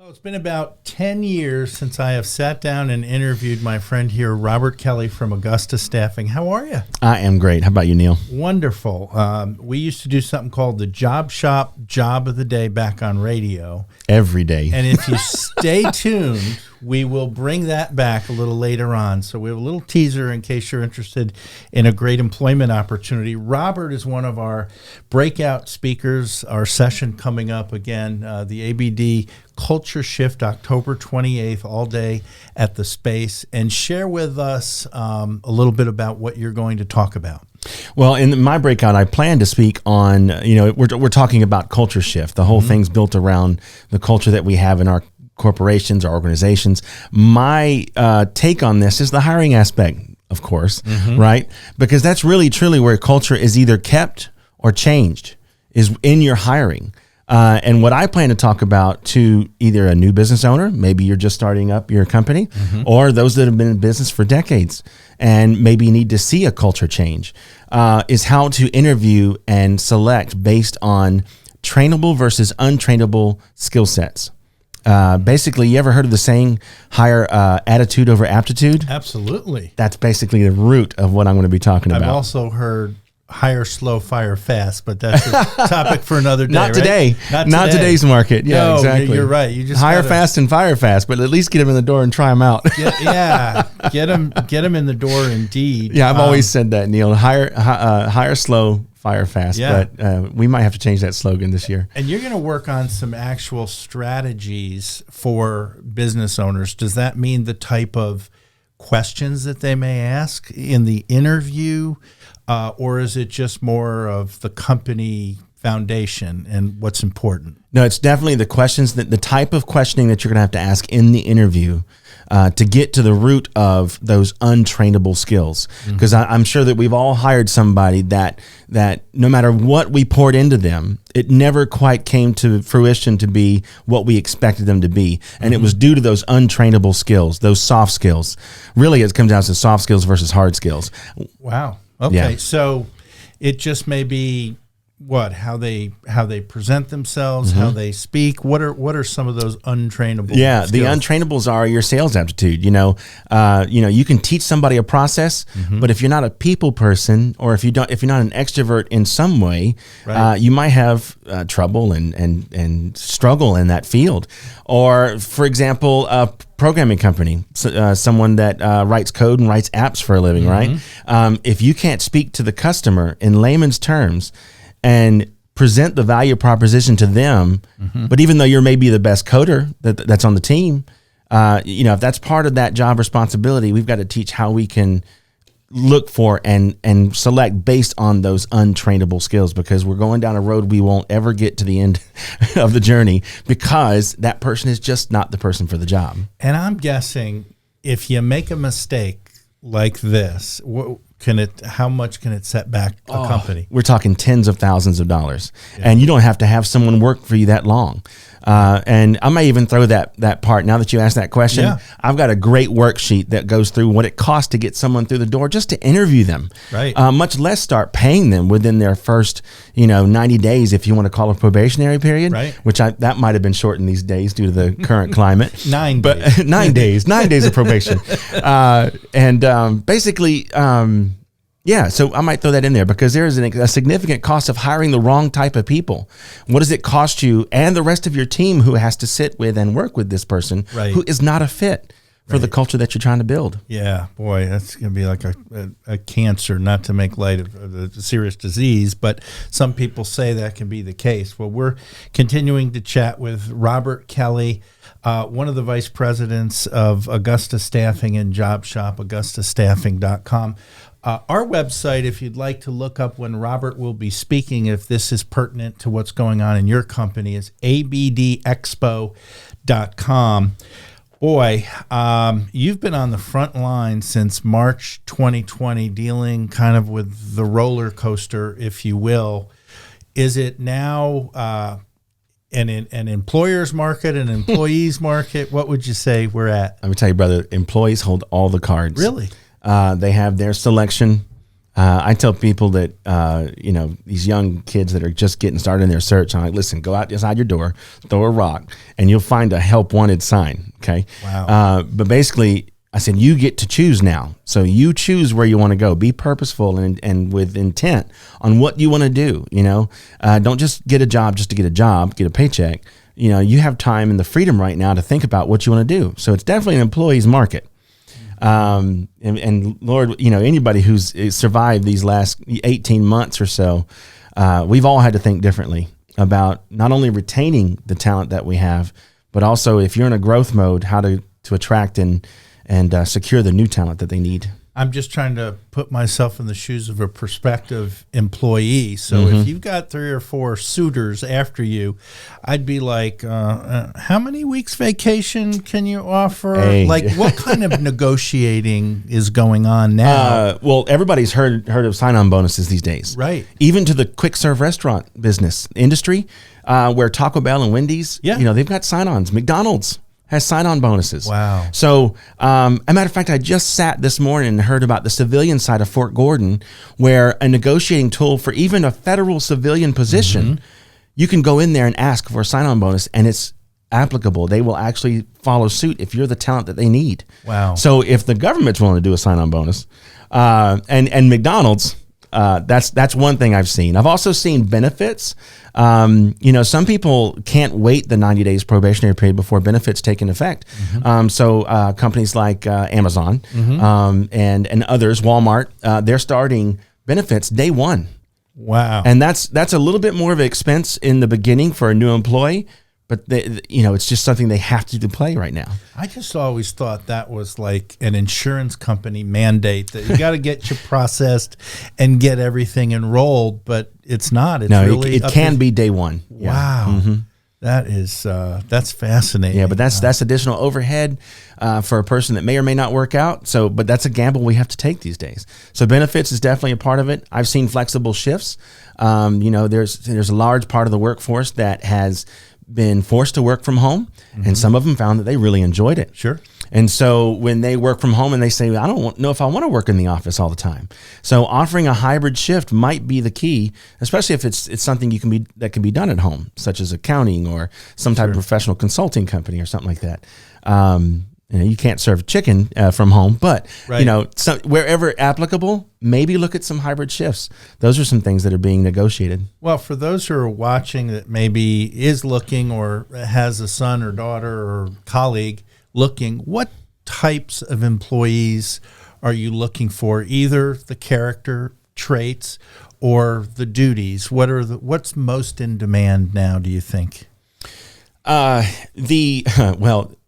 Well, it's been about 10 years since I have sat down and interviewed my friend here, Robert Kelly from Augusta Staffing. How are you? I am great. How about you, Neil? Wonderful. We used to do something called the Job Shop Job of the Day back on radio. Every day. And if you stay tuned, we will bring that back a little later on. So we have a little teaser in case you're interested in a great employment opportunity. Robert is one of our breakout speakers. Our session coming up again, the ABD Culture Shift, October 28th, all day at the Space. And share with us a little bit about what you're going to talk about. Well, in my breakout, I plan to speak on, we're talking about culture shift. The whole thing's built around the culture that we have in our corporations, our organizations. My take on this is the hiring aspect, of course, right? Because that's really, truly where culture is either kept or changed, is in your hiring. And what I plan to talk about to either a new business owner, maybe you're just starting up your company, or those that have been in business for decades and maybe need to see a culture change, is how to interview and select based on trainable versus untrainable skill sets. Basically, you ever heard of the saying, hire attitude over aptitude? Absolutely. That's basically the root of what I'm going to be talking about. I've also heard hire slow, fire fast, but that's a topic for another day. Not today. Right? Not today's market. Yeah, no, exactly. You're right. You just hire fast and fire fast, but at least get them in the door and try them out. Get them in the door. Indeed. Yeah, I've always said that, Neil. Hire slow, fire fast. Yeah. But we might have to change that slogan this year. And you're going to work on some actual strategies for business owners. Does that mean the type of questions that they may ask in the interview? Or is it just more of the company foundation and what's important? No, it's definitely the questions, the type of questioning that you're going to have to ask in the interview to get to the root of those untrainable skills. Because I'm sure that we've all hired somebody that no matter what we poured into them, it never quite came to fruition to be what we expected them to be. And it was due to those untrainable skills, those soft skills. Really, it comes down to soft skills versus hard skills. Wow. Okay, so it just may be how they present themselves, how they speak. What are some of those untrainable skills? The untrainables are your sales aptitude. You can teach somebody a process, but if you're not a people person, or if you're not an extrovert in some way, you might have trouble and struggle in that field. Or, for example, a programming company, someone that writes code and writes apps for a living, right? If you can't speak to the customer in layman's terms and present the value proposition to them, but even though you're maybe the best coder that's on the team, if that's part of that job responsibility, we've got to teach how we can look for and select based on those untrainable skills, because we're going down a road we won't ever get to the end of the journey because that person is just not the person for the job. And I'm guessing if you make a mistake like this, how much can it set back a company? We're talking tens of thousands of dollars, and you don't have to have someone work for you that long. And I may even throw that part. Now that you asked that question, I've got a great worksheet that goes through what it costs to get someone through the door just to interview them. Right. Much less start paying them within their first 90 days, if you want to call a probationary period. Right. Which that might have been shortened these days due to the current climate. 9 days. But 9 days. 9 days of probation. Basically. So I might throw that in there because there is a significant cost of hiring the wrong type of people. What does it cost you and the rest of your team who has to sit with and work with this person who is not a fit for the culture that you're trying to build? Yeah, boy, that's going to be like a cancer, not to make light of a serious disease, but some people say that can be the case. Well, we're continuing to chat with Robert Kelly, one of the vice presidents of Augusta Staffing and Job Shop, augustastaffing.com. Our website, if you'd like to look up when Robert will be speaking, if this is pertinent to what's going on in your company, is abdexpo.com. Boy, you've been on the front line since March 2020, dealing kind of with the roller coaster, if you will. Is it now an employer's market, an employee's market? What would you say we're at? Let me tell you, brother, employees hold all the cards. Really? They have their selection I tell people that, these young kids that are just getting started in their search, I'm like, listen, go out inside your door, throw a rock, and you'll find a help wanted sign. Okay. Wow. But basically, I said, you get to choose now. So you choose where you want to go. Be purposeful and with intent on what you want to do. Don't just get a job just to get a job, get a paycheck. You have time and the freedom right now to think about what you want to do. So it's definitely an employee's market. And Lord, anybody who's survived these last 18 months or so, we've all had to think differently about not only retaining the talent that we have, but also if you're in a growth mode, how to attract and secure the new talent that they need. I'm just trying to put myself in the shoes of a prospective employee. So if you've got 3 or 4 suitors after you, I'd be like, how many weeks vacation can you offer? Hey. Like, what kind of negotiating is going on now? Well, everybody's heard of sign-on bonuses these days. Right. Even to the quick serve restaurant business industry, where Taco Bell and Wendy's, they've got sign-ons. McDonald's has sign-on bonuses. Wow. So, a matter of fact, I just sat this morning and heard about the civilian side of Fort Gordon, where a negotiating tool for even a federal civilian position, you can go in there and ask for a sign-on bonus, and it's applicable. They will actually follow suit if you're the talent that they need. Wow. So if the government's willing to do a sign-on bonus, and McDonald's, that's one thing I've seen. I've also seen benefits. Some people can't wait the 90 days probationary period before benefits take in effect. So companies like Amazon and others, Walmart, they're starting benefits day one. Wow. And that's a little bit more of an expense in the beginning for a new employee, but it's just something they have to play right now. I just always thought that was like an insurance company mandate that you got to get you processed and get everything enrolled, but it's not. It's really it can be day one. Wow. That is that's fascinating. Yeah, but that's additional overhead for a person that may or may not work out. So, but that's a gamble we have to take these days. So benefits is definitely a part of it. I've seen flexible shifts. There's a large part of the workforce that has been forced to work from home, and some of them found that they really enjoyed it. Sure. And so when they work from home and they say, I don't know if I want to work in the office all the time. So offering a hybrid shift might be the key, especially if it's something that can be done at home, such as accounting or some type of professional consulting company or something like that. You can't serve chicken from home, but wherever applicable, maybe look at some hybrid shifts. Those are some things that are being negotiated. Well, for those who are watching that maybe is looking or has a son or daughter or colleague looking, what types of employees are you looking for? Either the character traits or the duties. What's most in demand now, do you think? Well,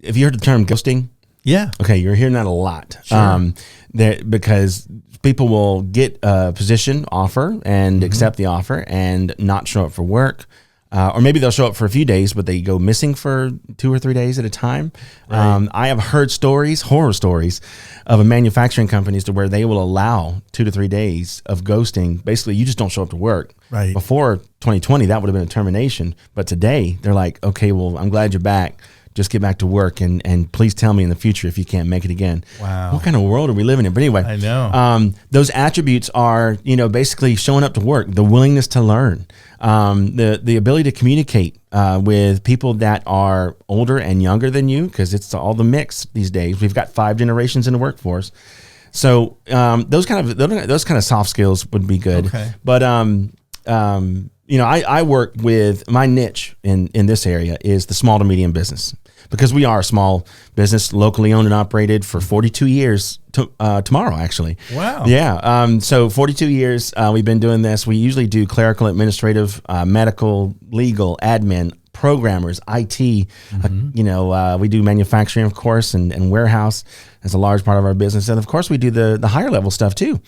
have you heard the term ghosting? Yeah. Okay, you're hearing that a lot. Sure. Because people will get a position offer and accept the offer and not show up for work. Or maybe they'll show up for a few days, but they go missing for 2 or 3 days at a time. Right. I have heard horror stories of a manufacturing companies to where they will allow 2 to 3 days of ghosting. Basically, you just don't show up to work. Right. Before 2020, that would have been a termination. But today, they're like, okay, well, I'm glad you're back. Just get back to work and please tell me in the future if you can't make it again. Wow. What kind of world are we living in? But anyway, I know. Those attributes are, basically showing up to work, the willingness to learn, the ability to communicate with people that are older and younger than you, because it's all the mix these days. We've got 5 generations in the workforce. So those kind of soft skills would be good. Okay. But I work with, my niche in this area is the small to medium business, because we are a small business, locally owned and operated for 42 years tomorrow, actually. Wow. Yeah. So 42 years we've been doing this. We usually do clerical, administrative, medical, legal, admin, programmers, IT. We do manufacturing, of course, and warehouse as a large part of our business. And of course, we do the higher level stuff too,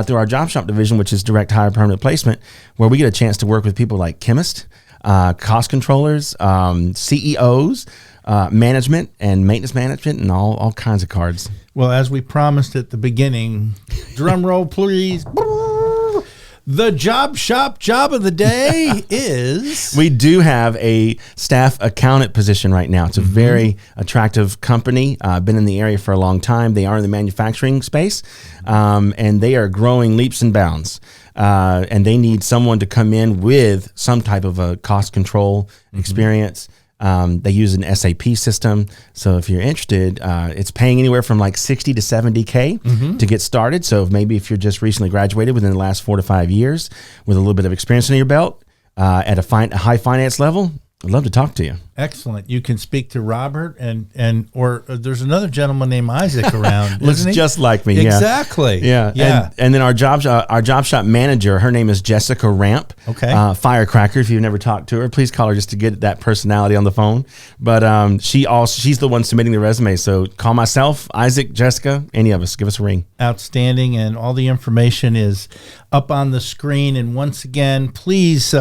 through our job shop division, which is direct hire permanent placement, where we get a chance to work with people like chemists, cost controllers, CEOs, management and maintenance management, and all kinds of cards. Well, as we promised at the beginning, drum roll, please. The job shop job of the day is... We do have a staff accountant position right now. It's a very attractive company. Been in the area for a long time. They are in the manufacturing space, and they are growing leaps and bounds. And they need someone to come in with some type of a cost control experience. They use an SAP system. So if you're interested, it's paying anywhere from like 60 to 70K to get started. So maybe if you're just recently graduated within the last 4 to 5 years with a little bit of experience under your belt at a high finance level, I'd love to talk to you. Excellent. You can speak to Robert or there's another gentleman named Isaac around. Looks just like me. Exactly. Yeah. And then our job shop manager, her name is Jessica Ramp. Okay. Firecracker. If you've never talked to her, please call her just to get that personality on the phone. But she's the one submitting the resume. So call myself, Isaac, Jessica, any of us. Give us a ring. Outstanding. And all the information is up on the screen. And once again, please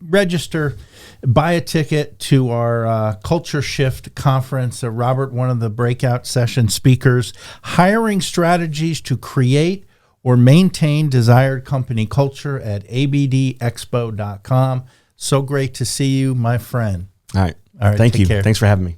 register. Buy a ticket to our Culture Shift conference. Robert, one of the breakout session speakers, hiring strategies to create or maintain desired company culture at abdexpo.com. So great to see you, my friend. All right. All right. Thank you. Care. Thanks for having me.